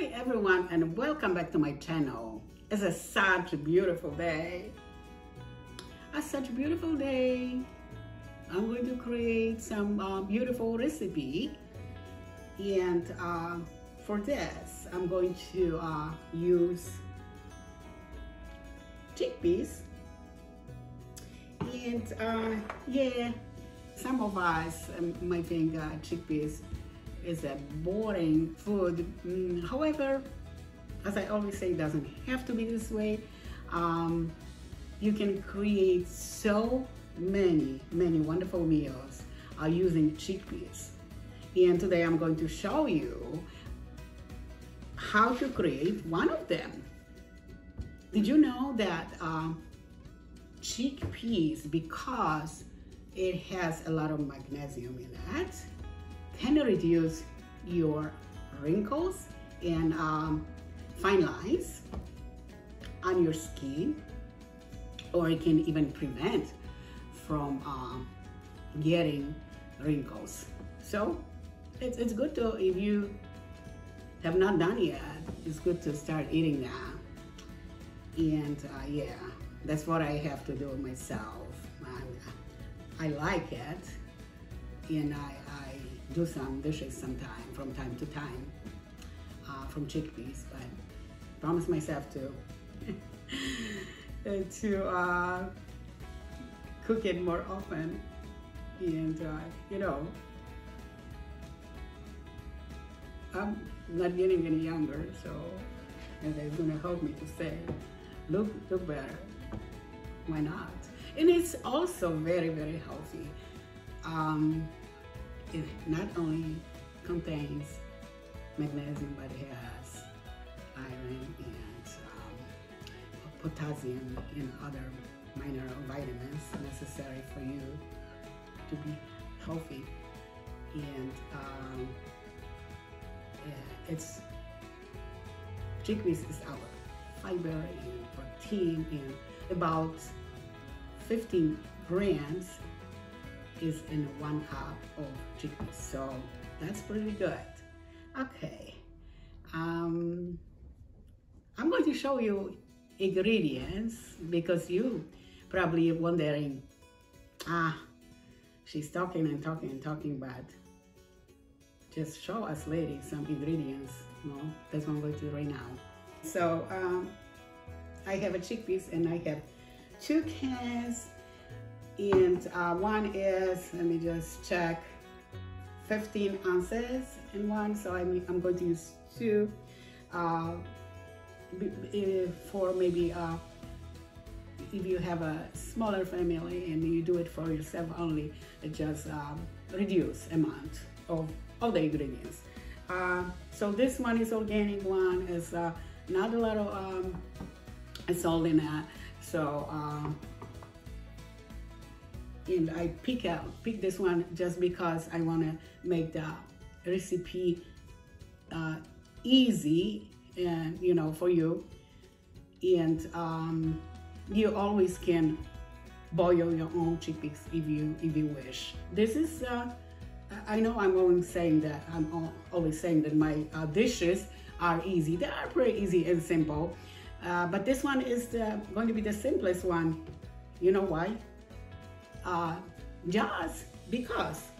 Hi everyone, and welcome back to my channel. It's such a beautiful day. Such a beautiful day. I'm going to create some beautiful recipe, and for this I'm going to use chickpeas. And yeah, some of us might think chickpeas is a boring food. However, as I always say, it doesn't have to be this way. You can create so many wonderful meals using chickpeas. And today I'm going to show you how to create one of them. Did you know that chickpeas, because it has a lot of magnesium in it, can reduce your wrinkles and fine lines on your skin, or it can even prevent from getting wrinkles. So it's good to, if you have not done yet, it's good to start eating that. And yeah, that's what I have to do myself. I like it, and I do some dishes from time to time from chickpeas, but promise myself to cook it more often. And you know, I'm not getting any younger, so and it's gonna help me to say look better. Why not? And it's also very healthy. It not only contains magnesium, but it has iron and potassium and other minor vitamins necessary for you to be healthy. And it's chickpeas is our fiber and protein, and about 15 grams is in 1 cup of chickpeas, so that's pretty good. Okay, I'm going to show you ingredients, because you probably wondering, she's talking and talking, but just show us, ladies, some ingredients. No, that's what I'm going to do right now. So I have a chickpeas, and I have 2 cans. And one is, let me just check, 15 ounces in one. So I'm going to use 2 for maybe if you have a smaller family and you do it for yourself only, just reduce amount of all the ingredients. So this one is organic one, is not a lot of salt in it. So and I pick this one just because I want to make the recipe easy, and you know, for you. And you always can boil your own chickpeas if you wish. This is I know I'm always saying that my dishes are easy. They are pretty easy and simple, but this one is going to be the simplest one. You know why? Just because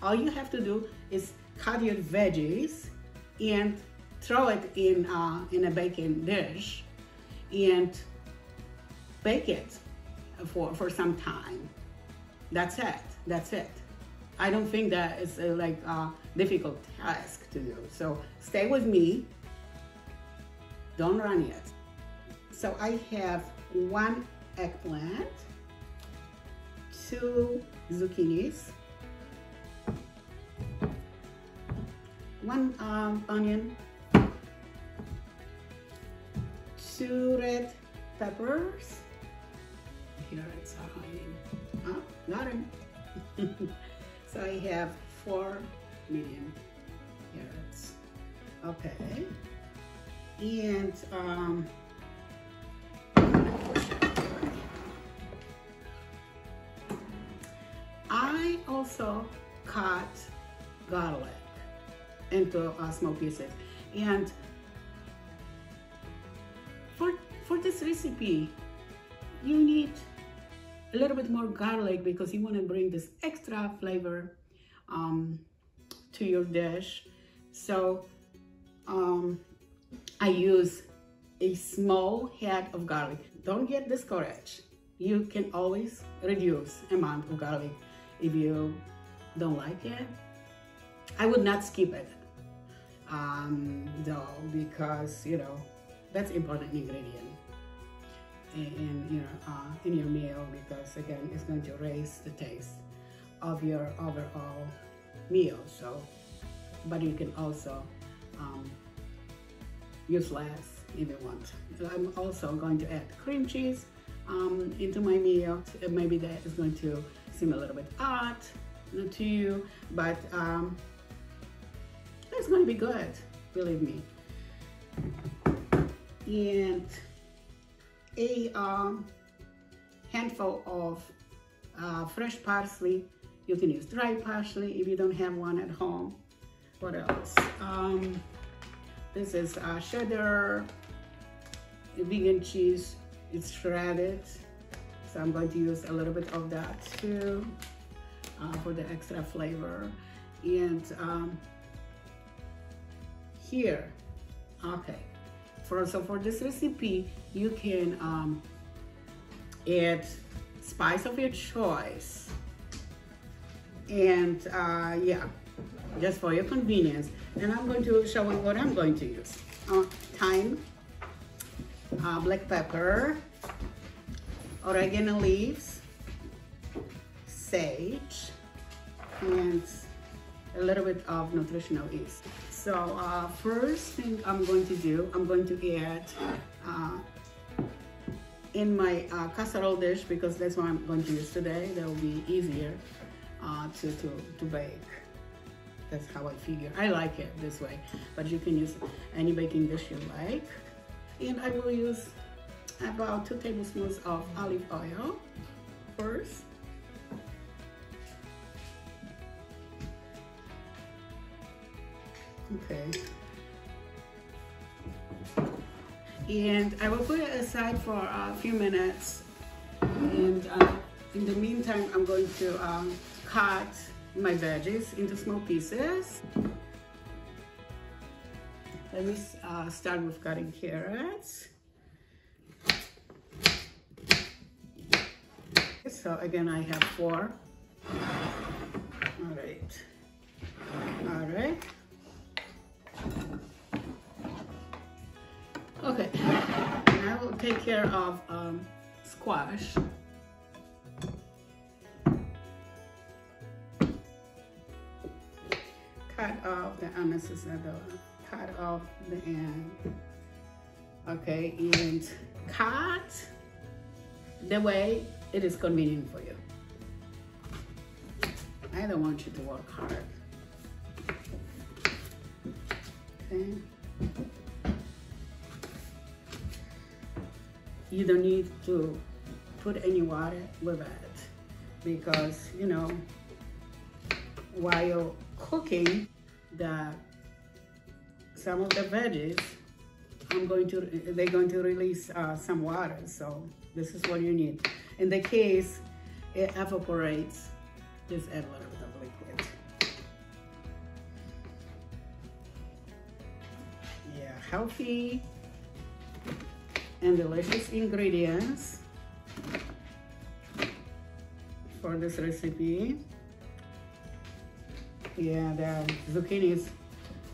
all you have to do is cut your veggies and throw it in a baking dish and bake it for some time. That's it. I don't think that it's like a difficult task to do. So stay with me. Don't run yet. So I have 1 eggplant, 2 zucchinis, 1 onion, 2 red peppers. Here it's hiding. Got him. So I have 4 medium carrots. Okay. And I also cut garlic into small pieces. And For this recipe, you need a little bit more garlic because you want to bring this extra flavor to your dish. So I use a small head of garlic. Don't get discouraged. You can always reduce amount of garlic if you don't like it. I would not skip it though, because you know that's important ingredient in your meal, because again it's going to raise the taste of your overall meal. So, but you can also use less if you want. I'm also going to add cream cheese into my meal. Maybe that is going to seem a little bit odd to you, but it's going to be good, believe me. And a handful of fresh parsley. You can use dry parsley if you don't have one at home. What else? This is cheddar, vegan cheese. It's shredded, so I'm going to use a little bit of that too for the extra flavor. And here, okay. So for this recipe, you can add spice of your choice, and yeah, just for your convenience. And I'm going to show you what I'm going to use. Thyme, black pepper, oregano leaves, sage, and a little bit of nutritional yeast. So first thing I'm going to do, I'm going to add in my casserole dish, because that's what I'm going to use today. That will be easier to bake. That's how I figure. I like it this way, but you can use any baking dish you like. And I will use about 2 tablespoons of olive oil first. Okay. And I will put it aside for a few minutes. And in the meantime, I'm going to cut my veggies into small pieces. Let me start with cutting carrots. So again, I have 4. All right. All right. Okay, and I will take care of squash. Cut off the unnecessary, cut off the end. Okay, and cut the way it is convenient for you. I don't want you to work hard. Okay. You don't need to put any water with it, because you know, while cooking some of the veggies, they're going to release some water. So this is what you need. In the case it evaporates, just add a little bit of liquid. Yeah, healthy and delicious ingredients for this recipe. Yeah, the zucchini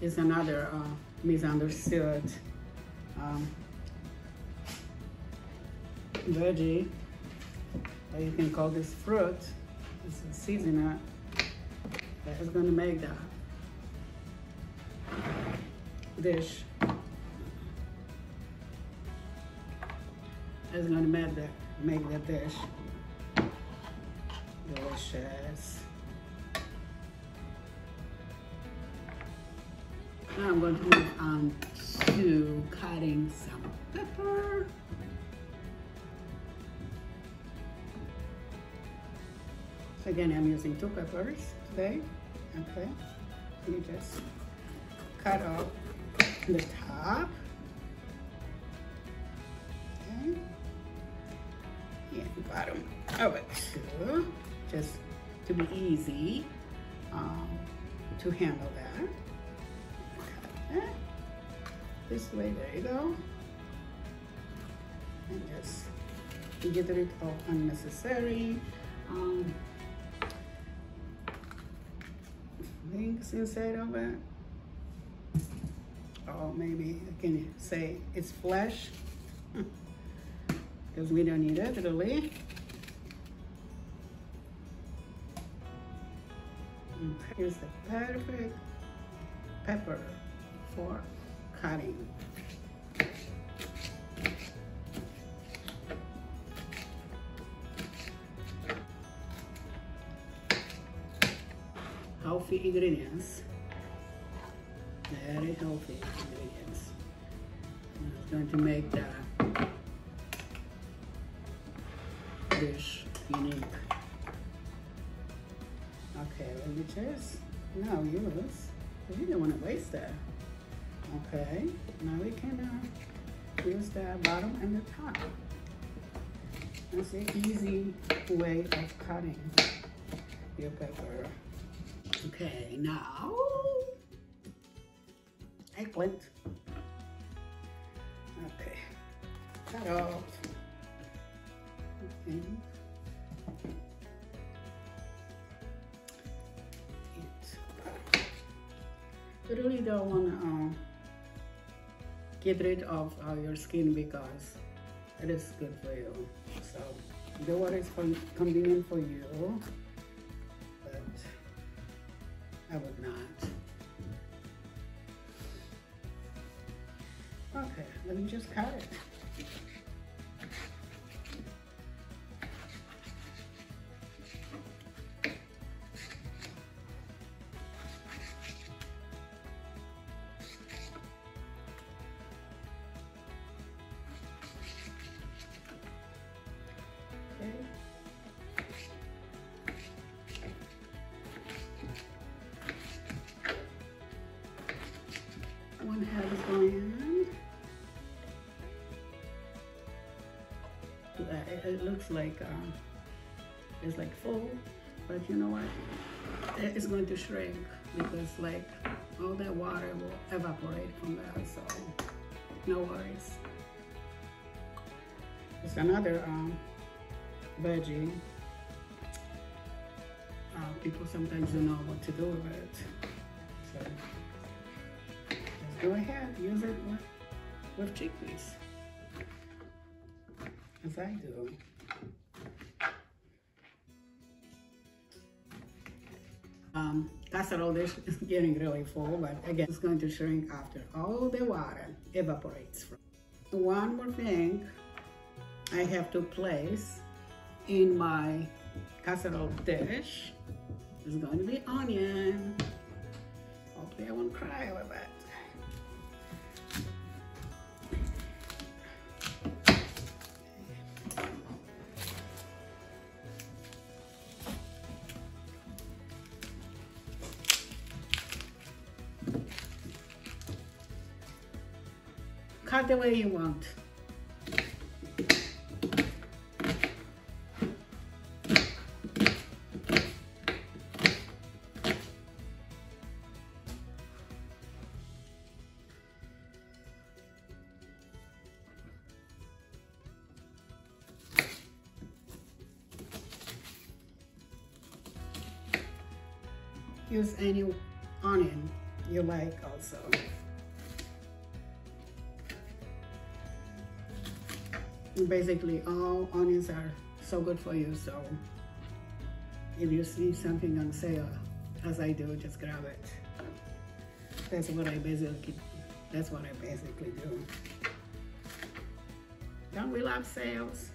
is another misunderstood veggie. You can call this fruit. It's a seasoner that is going to make the dish. It's going to make the dish delicious. Now I'm going to move on to cutting some pepper. So again, I'm using 2 peppers today. Okay, you just cut off the top. And bottom of it too, just to be easy to handle that. Okay. This way, there you go. And just get rid of unnecessary things inside of it. Or maybe I can say it's flesh, because we don't need it really. Here's the perfect pepper for cutting. Healthy ingredients, very healthy ingredients. It's going to make the dish unique. Okay, let me just now use, we don't want to waste that. Okay, now we can use the bottom and the top. That's an easy way of cutting your pepper. Okay, now eggplant. Okay, cut off. Okay. You really don't want to get rid of your skin because it is good for you. So do what is convenient for you, but I would not. Okay, let me just cut it. One head is going in. It looks like it's like full, but you know what? It's going to shrink because like all that water will evaporate from that, so no worries. It's another veggie. People sometimes don't know what to do with it, so go ahead, use it with chickpeas, as I do. Casserole dish is getting really full, but again, it's going to shrink after all the water evaporates. One more thing I have to place in my casserole dish is going to be onion. Hopefully I won't cry with that. Cut the way you want. Use any onion you like also. Basically all onions are so good for you, so if you see something on sale, as I do, just grab it. That's what I basically do. Don't we love sales?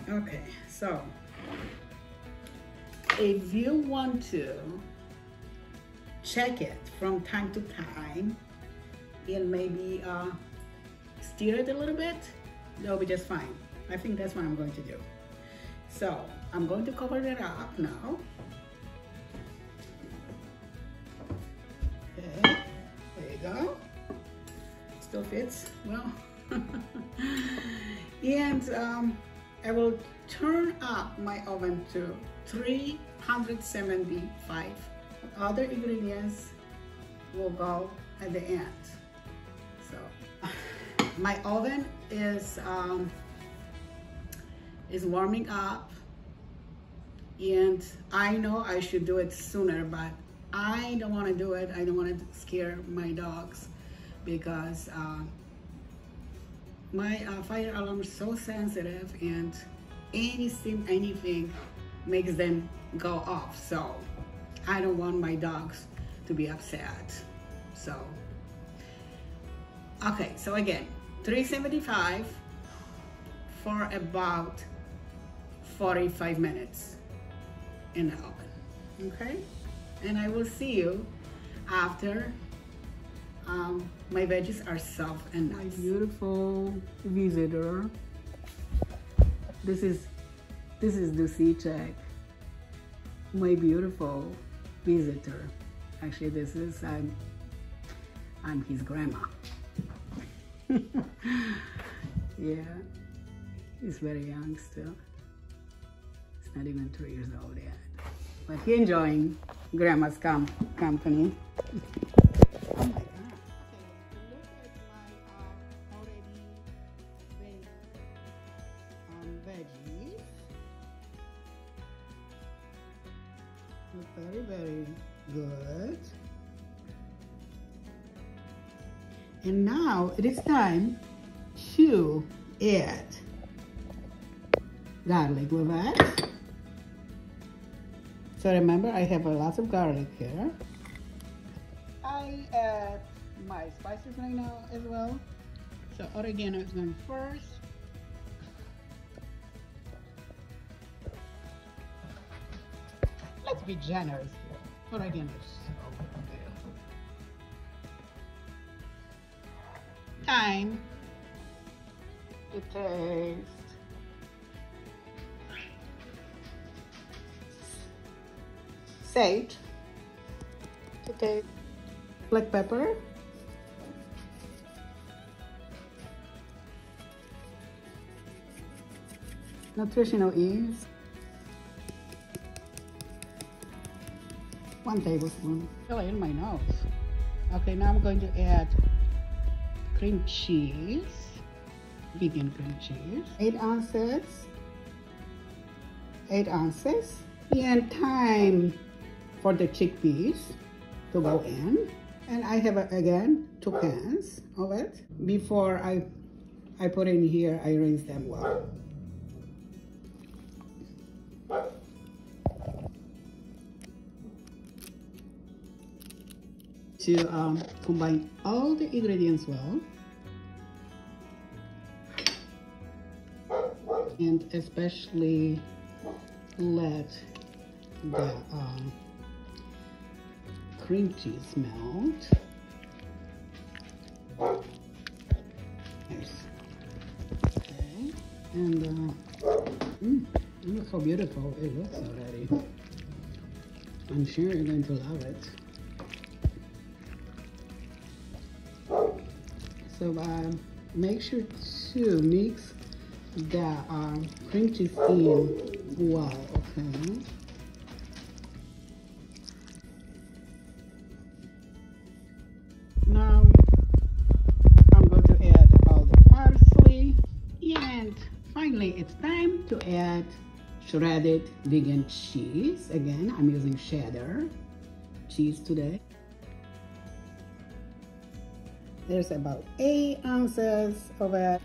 Okay, so if you want to check it from time to time and maybe stir it a little bit. That'll be just fine. I think that's what I'm going to do. So I'm going to cover that up now. Okay, there you go. Still fits well. And I will turn up my oven to 375. Other ingredients will go at the end. So my oven is warming up, and I know I should do it sooner, but I don't want to do it. I don't want to scare my dogs because my fire alarm is so sensitive, and anything makes them go off. So I don't want my dogs to be upset. So, okay, so again, 375 for about 45 minutes in the oven, okay? And I will see you after my veggies are soft and nice. My beautiful visitor. This is the check. My beautiful visitor. Actually, this is I'm his grandma. Yeah, he's very young still. He's not even 3 years old yet, but he's enjoying grandma's company. Oh my God. Okay, look at my already baked veggies. Look very, very good. And now it is time to add garlic with that. So remember, I have a lot of garlic here. I add my spices right now as well. So oregano is going first. Let's be generous here. Oregano is so good. Thyme to taste. Sage to taste. Black pepper. Nutritional yeast. 1 tablespoon. Really in my nose. Okay, now I'm going to add cream cheese, vegan cream cheese, 8 ounces, 8 ounces, and thyme for the chickpeas to go in. And I have again 2 cans of it. Before I put in here, I rinse them well. To combine all the ingredients well, and especially let the cream cheese melt. Nice. Okay, and look how beautiful it looks already. I'm sure you're going to love it. So make sure to mix the cream cheese in well, okay? Now I'm going to add all the parsley, and finally it's time to add shredded vegan cheese. Again, I'm using cheddar cheese today. There's about 8 ounces of it.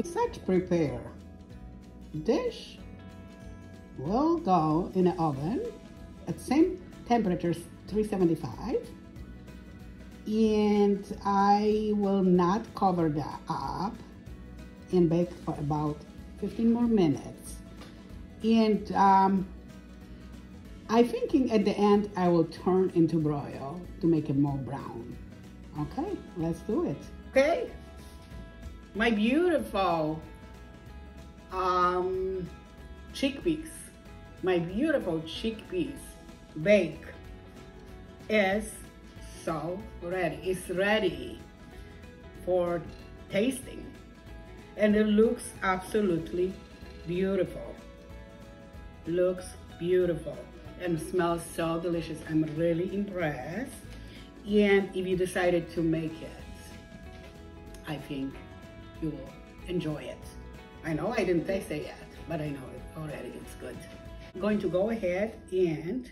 Such prepare. Dish will go in the oven at same temperature, 375. And I will not cover that up and bake for about 15 more minutes. And I'm thinking at the end I will turn into broil to make it more brown. Okay, let's do it. Okay, my beautiful chickpeas, bake is so ready. It's ready for tasting, and it looks absolutely beautiful. Looks beautiful and smells so delicious. I'm really impressed. And if you decided to make it, I think you will enjoy it. I know I didn't taste it yet, but I know it already it's good. I'm going to go ahead and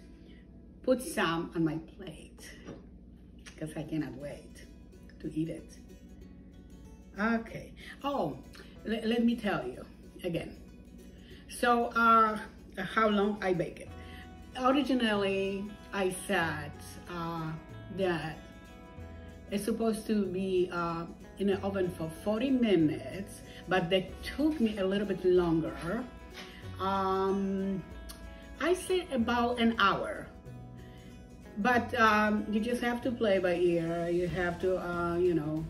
put some on my plate because I cannot wait to eat it. Okay. Oh, let me tell you again. So, how long I bake it. Originally, I said that it's supposed to be in the oven for 40 minutes, but that took me a little bit longer. I said about an hour, but you just have to play by ear. You have to, you know,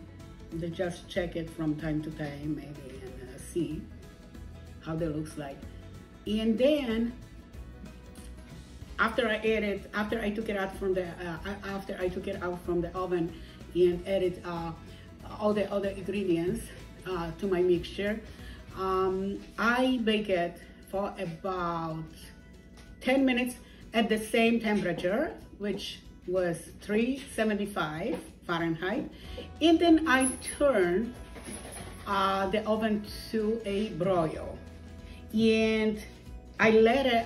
just check it from time to time, maybe, and see how that looks like. And then after I ate it, after I took it out from the oven and added all the other ingredients to my mixture, I bake it for about 10 minutes at the same temperature, which was 375 Fahrenheit. And then I turn the oven to a broil. And I let it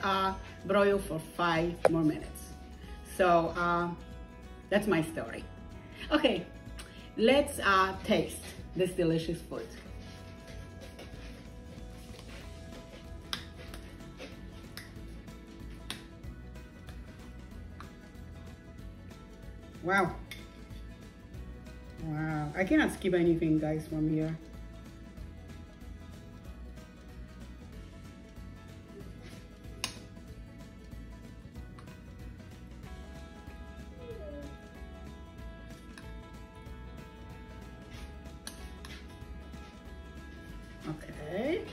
broil for 5 more minutes. So that's my story. Okay, let's taste this delicious food. Wow. Wow, I cannot skip anything, guys, from here. Okay.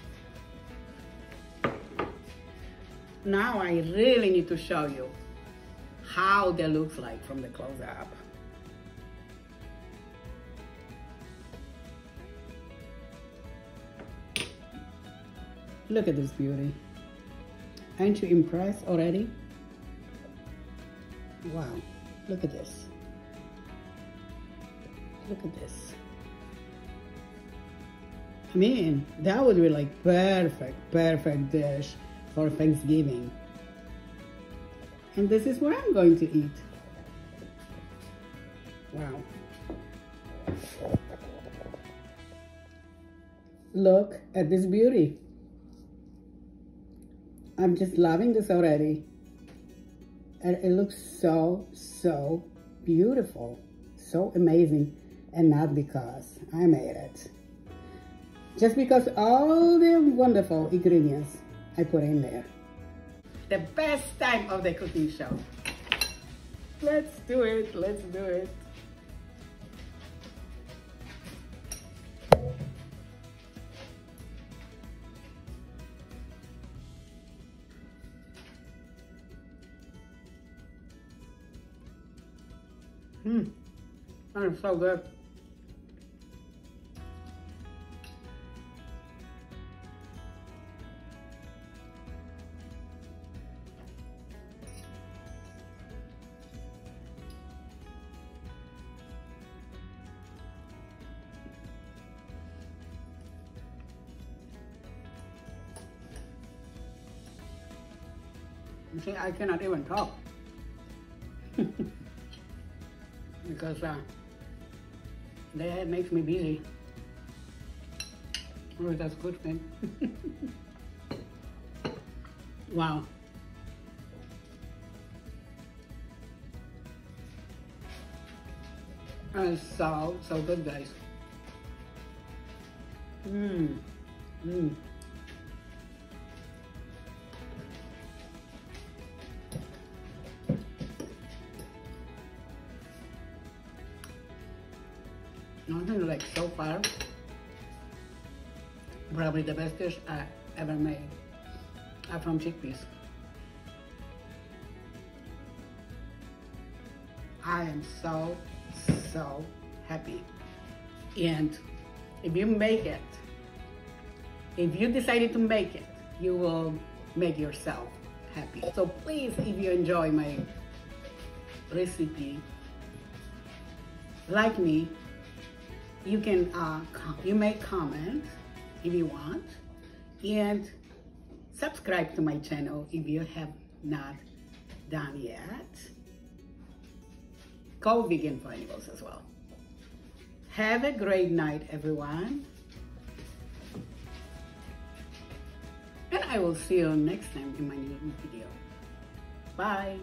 Now I really need to show you how they look like from the close-up. Look at this beauty. Aren't you impressed already? Wow, look at this. Look at this. I mean, that would be like perfect dish for Thanksgiving. And this is what I'm going to eat. Wow. Look at this beauty. I'm just loving this already. And it looks so beautiful, so amazing. And not because I made it. Just because all the wonderful ingredients I put in there. The best time of the cooking show. Let's do it, let's do it. That is so good. You see, I cannot even talk because that makes me busy. Oh, that's good, man. Wow. That is so good, guys. Probably the best dish I ever made from chickpeas. I am so happy. And if you make it, if you decided to make it, you will make yourself happy. So please, if you enjoy my recipe, like me, you can you may comment if you want, and subscribe to my channel if you have not done yet. Go vegan for animals as well. Have a great night, everyone. And I will see you next time in my new video. Bye.